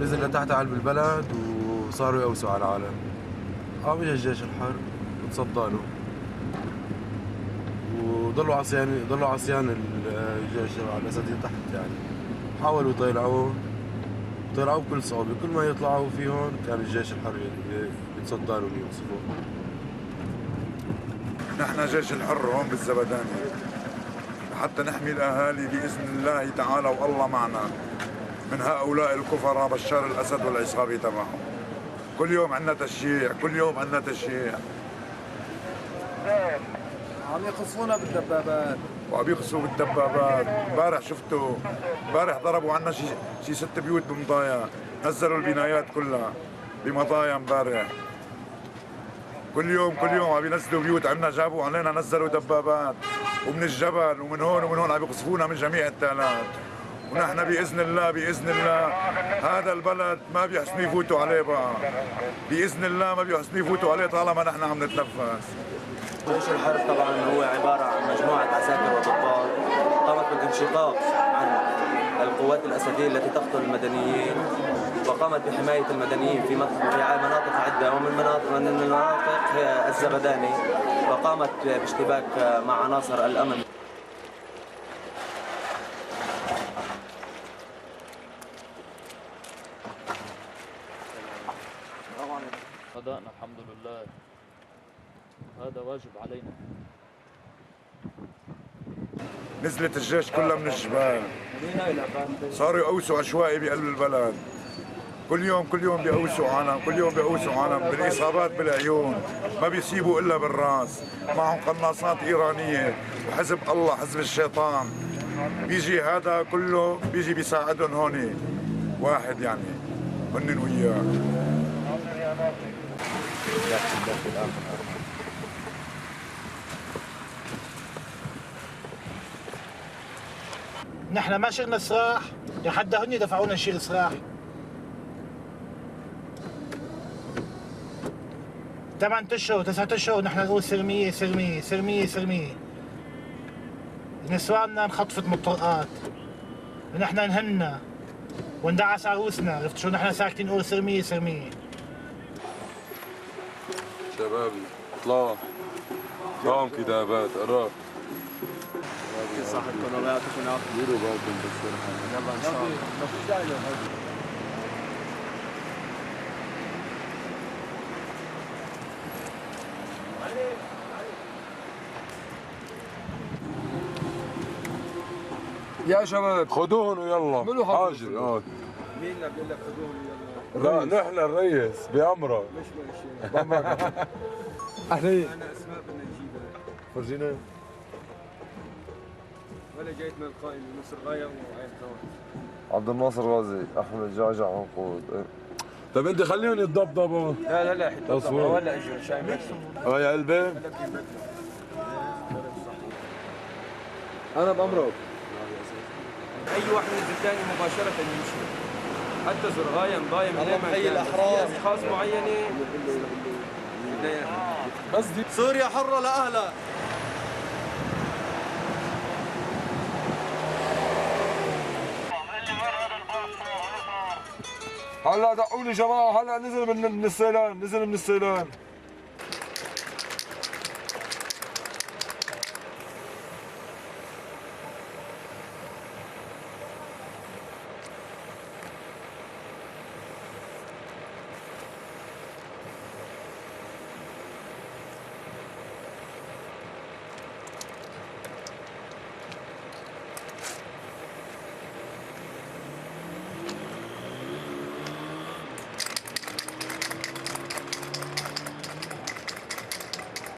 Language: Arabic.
نزل لتحت قلب البلد وصاروا يوسعوا على العالم. قام اجى الجيش الحر وتصدى له، ضلوا عصيان الجيش على الاساتذه تحت يعني. حاولوا يطلعوه بكل صعوبة، كل ما يطلعوا فيهم كان الجيش الحر يتصدى لهم يوصفوه. نحن جيش الحر هون بالزبداني حتى نحمي الأهالي بإذن الله تعالى، والله معنا من هؤلاء الكفراء بشار الأسد والعصابة تبعهم. كل يوم عندنا تشييع، كل يوم عندنا تشييع. عم يقصفونا بالدبابات وعم يقصفوا بالدبابات. امبارح ضربوا عنا شي 6 بيوت بمضايا، نزلوا البنايات كلها بمضايا امبارح. كل يوم عم ينزلوا بيوت عنا، جابوا علينا نزلوا دبابات ومن الجبل ومن هون عم يقصفونا من جميع التالات. ونحن بإذن الله هذا البلد ما بيحسنوا يفوتوا عليه بقى، بإذن الله ما بيحسنوا يفوتوا عليه طالما نحن عم نتنفس. جيش الحرب طبعا هو عبارة عن مجموعة عساكر وضباط قامت بالانشقاق عن القوات الأسدية التي تقتل المدنيين، وقامت بحماية المدنيين في مناطق عدة، ومن المناطق هي الزبداني، وقامت باشتباك مع عناصر الأمن. غداءنا الحمد لله، هذا واجب علينا. نزلت الجيش كلها من الجبال، صاروا يقوسوا عشوائي بقلب البلد. كل يوم بيقوسوا عالم، بالاصابات بالعيون، ما بيسيبوا الا بالراس. معهم قناصات ايرانيه وحزب الله حزب الشيطان. بيجي هذا كله بيجي بيساعدهم هون واحد يعني هن وياه. نحن ما شلنا سراح لحتى هن دفعونا نشيل سراح. 8 اشهر 9 اشهر ونحن نقول سلمية. نسواننا انخطفت من الطرقات ونحن نهنا وندعس عروسنا، عرفت شو؟ نحن ساكتين نقول سلمية. شبابي اطلعوا معهم كتابات قرار. صاحبكم الله يعطيكم العافية. ديروا بالكم بس يلا إن شاء الله. يا شباب خذوهم ويلا حاجر. مين اللي بيقول لك خذوهم يلا؟ لا نحن الرئيس بأمره. مش أهلين. أنا أسماء بدنا نجيبها. فرجينا. ولا جايت من القائم نصر غاية وعين ثواني. عبد الناصر غازي، احمد جعجع عنقود. طيب انت خليهم يتضبطوا. لا تصوير ولا اجوا شايف يا قلبي. انا بامرك اي واحد من الثاني مباشره يمشي، حتى زرغايه مضايه من حي الاحرار، في اشخاص معينه. بس دي سوريا حرة لأهلها. هلا دقوا لي جماعه، هلا نزل من السيلان.